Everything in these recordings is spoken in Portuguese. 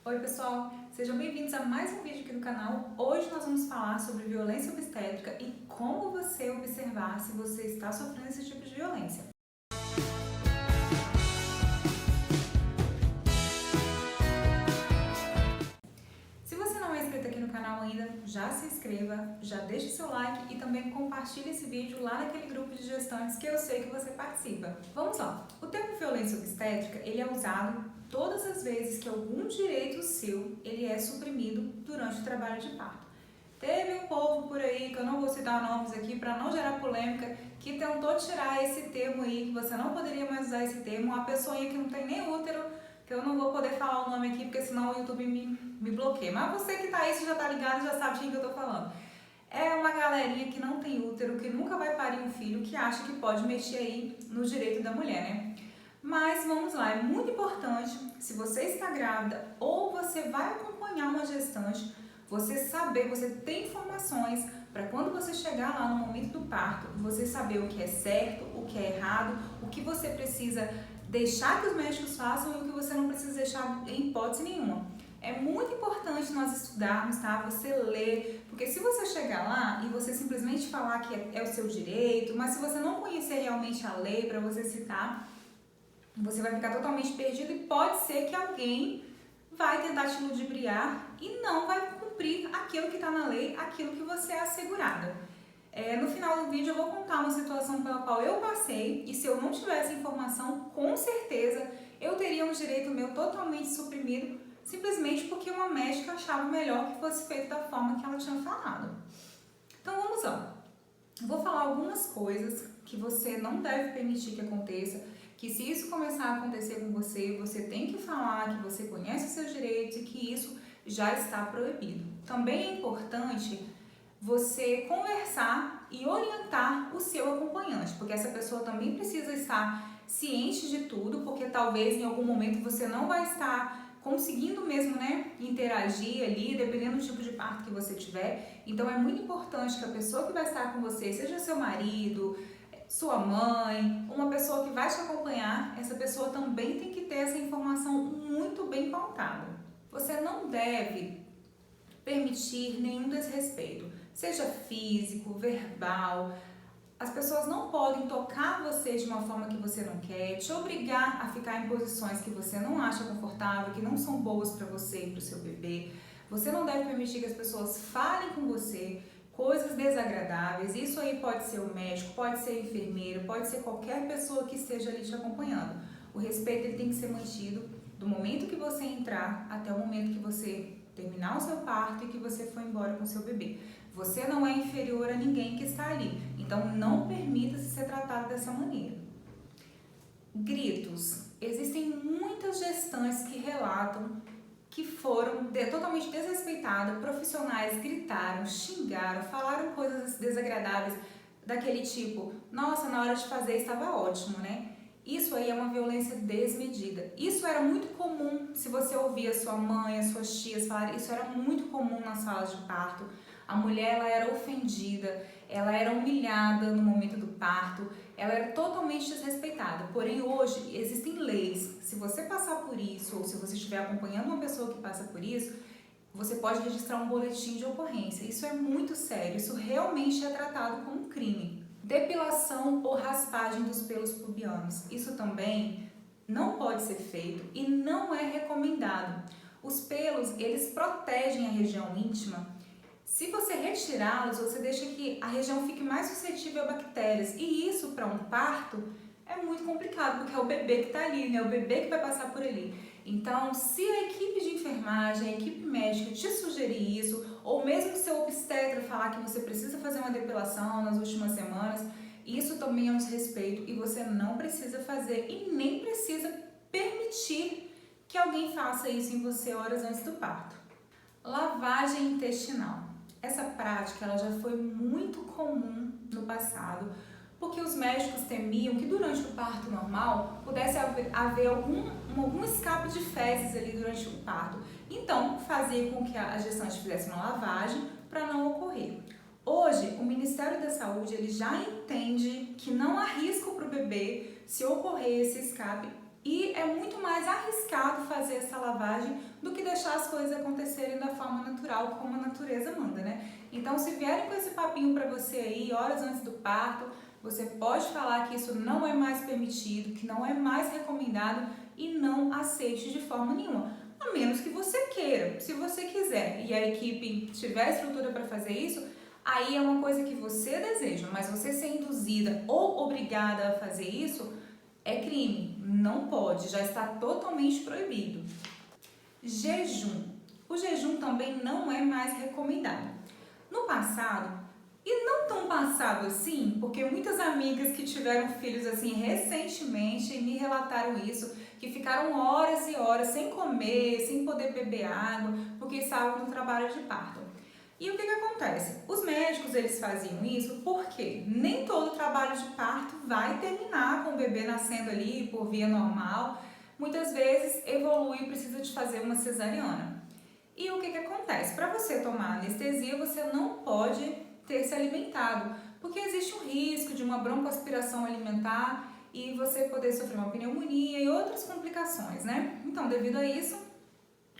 Oi pessoal, sejam bem-vindos a mais um vídeo aqui no canal. Hoje nós vamos falar sobre violência obstétrica e como você observar se você está sofrendo esse tipo de violência. Se você não é inscrito aqui no canal ainda, já se inscreva, já deixe seu like e também compartilhe esse vídeo lá naquele grupo de gestantes que eu sei que você participa. Vamos lá! O termo violência obstétrica ele é usado todas as vezes que algum direito seu ele é suprimido durante o trabalho de parto. Teve um povo por aí, que eu não vou citar nomes aqui para não gerar polêmica, que tentou tirar esse termo aí, que você não poderia mais usar esse termo, uma pessoa que não tem nem útero, que eu não vou poder falar o nome aqui, porque senão o YouTube me bloqueia. Mas você que tá aí, você já tá ligado, já sabe de quem que eu tô falando. É uma galerinha que não tem útero, que nunca vai parir um filho, que acha que pode mexer aí no direito da mulher, né? Mas vamos lá, é muito importante, se você está grávida ou você vai acompanhar uma gestante, você saber, você ter informações para quando você chegar lá no momento do parto, você saber o que é certo, o que é errado, o que você precisa deixar que os médicos façam e o que você não precisa deixar em hipótese nenhuma. É muito importante nós estudarmos, tá? Você ler, porque se você chegar lá e você simplesmente falar que é o seu direito, mas se você não conhecer realmente a lei para você citar, você vai ficar totalmente perdido e pode ser que alguém vai tentar te ludibriar e não vai cumprir aquilo que está na lei, aquilo que você é assegurada. No final do vídeo eu vou contar uma situação pela qual eu passei e se eu não tivesse informação, com certeza eu teria um direito meu totalmente suprimido simplesmente porque uma médica achava melhor que fosse feito da forma que ela tinha falado. Então vamos lá. Vou falar algumas coisas que você não deve permitir que aconteça, que se isso começar a acontecer com você, você tem que falar que você conhece os seus direitos e que isso já está proibido. Também é importante você conversar e orientar o seu acompanhante, porque essa pessoa também precisa estar ciente de tudo, porque talvez em algum momento você não vai estar conseguindo mesmo, né, interagir ali, dependendo do tipo de parto que você tiver. Então é muito importante que a pessoa que vai estar com você, seja seu marido, sua mãe, uma pessoa que vai te acompanhar, essa pessoa também tem que ter essa informação muito bem pautada. Você não deve permitir nenhum desrespeito, seja físico, verbal. As pessoas não podem tocar você de uma forma que você não quer, te obrigar a ficar em posições que você não acha confortável, que não são boas para você e para o seu bebê. Você não deve permitir que as pessoas falem com você coisas desagradáveis. Isso aí pode ser o médico, pode ser o enfermeiro, pode ser qualquer pessoa que esteja ali te acompanhando. O respeito ele tem que ser mantido do momento que você entrar até o momento que você terminar o seu parto e que você for embora com o seu bebê. Você não é inferior a ninguém que está ali, então não permita-se ser tratado dessa maneira. Gritos. Existem muitas gestantes que relatam que foram totalmente desrespeitadas, profissionais gritaram, xingaram, falaram coisas desagradáveis, daquele tipo, nossa, na hora de fazer estava ótimo, né? Isso aí é uma violência desmedida. Isso era muito comum, se você ouvia sua mãe, as suas tias falarem, isso era muito comum nas salas de parto. A mulher ela era ofendida, ela era humilhada no momento do parto, ela era totalmente desrespeitada. Porém, hoje existem leis. Se você passar por isso, ou se você estiver acompanhando uma pessoa que passa por isso, você pode registrar um boletim de ocorrência. Isso é muito sério, isso realmente é tratado como um crime. Depilação ou raspagem dos pelos pubianos. Isso também não pode ser feito e não é recomendado. Os pelos, eles protegem a região íntima. Se você retirá-los, você deixa que a região fique mais suscetível a bactérias. E isso, para um parto, é muito complicado, porque é o bebê que está ali, né? O bebê que vai passar por ali. Então, se a equipe de enfermagem, a equipe médica te sugerir isso, ou mesmo seu obstetra falar que você precisa fazer uma depilação nas últimas semanas, isso também é um desrespeito e você não precisa fazer e nem precisa permitir que alguém faça isso em você horas antes do parto. Lavagem intestinal. Essa prática ela já foi muito comum no passado, porque os médicos temiam que durante o parto normal pudesse haver algum escape de fezes ali durante o parto. Então, fazia com que a gestante fizesse uma lavagem para não ocorrer. Hoje, o Ministério da Saúde ele já entende que não há risco para o bebê se ocorrer esse escape E é muito mais arriscado fazer essa lavagem do que deixar as coisas acontecerem da forma natural, como a natureza manda, né? Então, se vierem com esse papinho para você aí, horas antes do parto, você pode falar que isso não é mais permitido, que não é mais recomendado e não aceite de forma nenhuma. A menos que você queira. Se você quiser e a equipe tiver estrutura para fazer isso, aí é uma coisa que você deseja, mas você ser induzida ou obrigada a fazer isso é crime, não pode, já está totalmente proibido. Jejum. O jejum também não é mais recomendado. No passado, e não tão passado assim, porque muitas amigas que tiveram filhos assim recentemente me relataram isso, que ficaram horas e horas sem comer, sem poder beber água, porque estavam no trabalho de parto. E o que acontece? Os médicos eles faziam isso porque nem todo trabalho de parto vai terminar com o bebê nascendo ali por via normal. Muitas vezes evolui e precisa de fazer uma cesariana. E o que acontece? Para você tomar anestesia, você não pode ter se alimentado, porque existe um risco de uma broncoaspiração alimentar e você poder sofrer uma pneumonia e outras complicações, né? Então, devido a isso,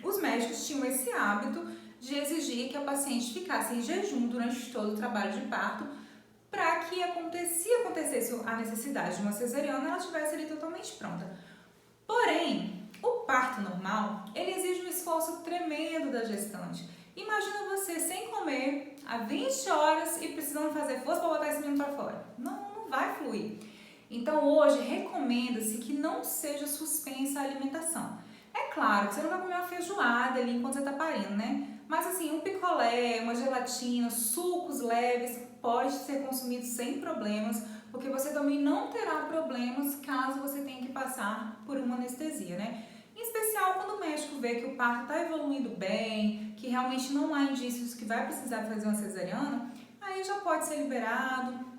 os médicos tinham esse hábito de exigir que a paciente ficasse em jejum durante todo o trabalho de parto para que se acontecesse a necessidade de uma cesariana, ela estivesse ali totalmente pronta. Porém, o parto normal, ele exige um esforço tremendo da gestante. Imagina você sem comer há 20 horas e precisando fazer força para botar esse menino para fora. Não vai fluir. Então, hoje, recomenda-se que não seja suspensa a alimentação. É claro que você não vai comer uma feijoada ali enquanto você está parindo, né? Mas assim, um picolé, uma gelatina, sucos leves pode ser consumido sem problemas, porque você também não terá problemas caso você tenha que passar por uma anestesia, né? Em especial quando o médico vê que o parto está evoluindo bem, que realmente não há indícios que vai precisar fazer uma cesariana, aí já pode ser liberado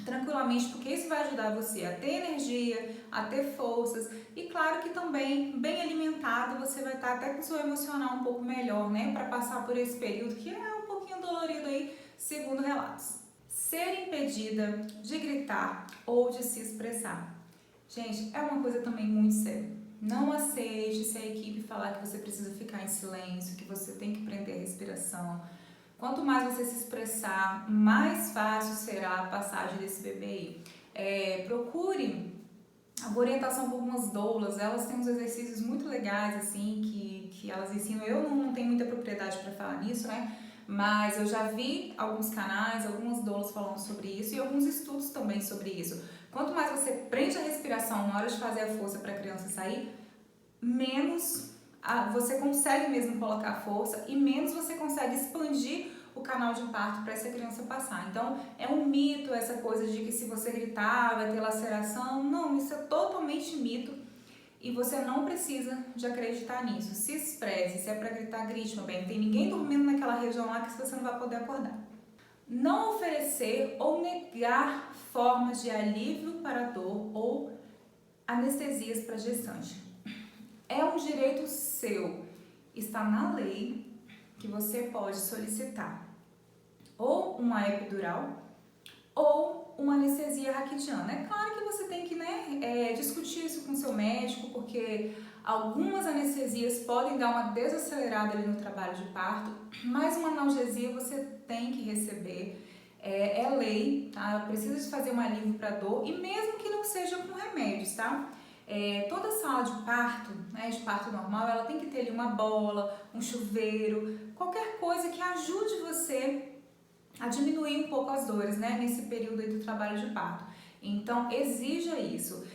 tranquilamente, porque isso vai ajudar você a ter energia, a ter forças e claro que também bem alimentado você vai estar até com o seu emocional um pouco melhor, né, para passar por esse período que é um pouquinho dolorido aí, segundo relatos. Ser impedida de gritar ou de se expressar. Gente, é uma coisa também muito séria. Não aceite se a equipe falar que você precisa ficar em silêncio, que você tem que prender a respiração. Quanto mais você se expressar, mais fácil será a passagem desse bebê aí. Procure a orientação por umas doulas, elas têm uns exercícios muito legais, assim, que elas ensinam. Eu não tenho muita propriedade para falar nisso, né? Mas eu já vi alguns canais, algumas doulas falando sobre isso e alguns estudos também sobre isso. Quanto mais você prende a respiração na hora de fazer a força para a criança sair, menos você consegue mesmo colocar força e menos você consegue expandir o canal de parto para essa criança passar. Então, é um mito essa coisa de que se você gritar vai ter laceração. Não, isso é totalmente mito e você não precisa de acreditar nisso. Se expresse, se é para gritar, grite, meu bem. Não tem ninguém dormindo naquela região lá que você não vai poder acordar. Não oferecer ou negar formas de alívio para a dor ou anestesias para gestante. É um direito seu, está na lei que você pode solicitar ou uma epidural ou uma anestesia raquidiana. É claro que você tem que discutir isso com seu médico, porque algumas anestesias podem dar uma desacelerada ali no trabalho de parto, mas uma analgesia você tem que receber. É lei, tá? Precisa de fazer um alívio para dor e mesmo que não seja com remédios, tá? Toda sala de parto, né, de parto normal, ela tem que ter ali uma bola, um chuveiro, qualquer coisa que ajude você a diminuir um pouco as dores, né, nesse período aí do trabalho de parto. Então, exija isso.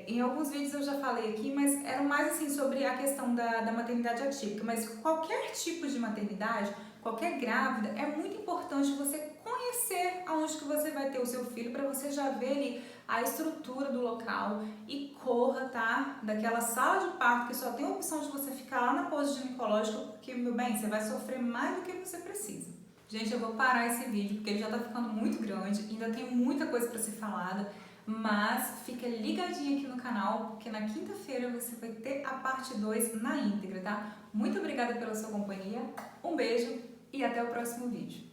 Em alguns vídeos eu já falei aqui, mas era mais assim sobre a questão da maternidade atípica, mas qualquer tipo de maternidade, qualquer grávida, é muito importante você conhecer aonde que você vai ter o seu filho para você já ver ali a estrutura do local e corra, tá? Daquela sala de parto que só tem a opção de você ficar lá na pose ginecológica, porque, meu bem, você vai sofrer mais do que você precisa. Gente, eu vou parar esse vídeo porque ele já tá ficando muito grande, ainda tem muita coisa para ser falada, mas fica ligadinho aqui no canal, porque na quinta-feira você vai ter a parte 2 na íntegra, tá? Muito obrigada pela sua companhia, um beijo e até o próximo vídeo.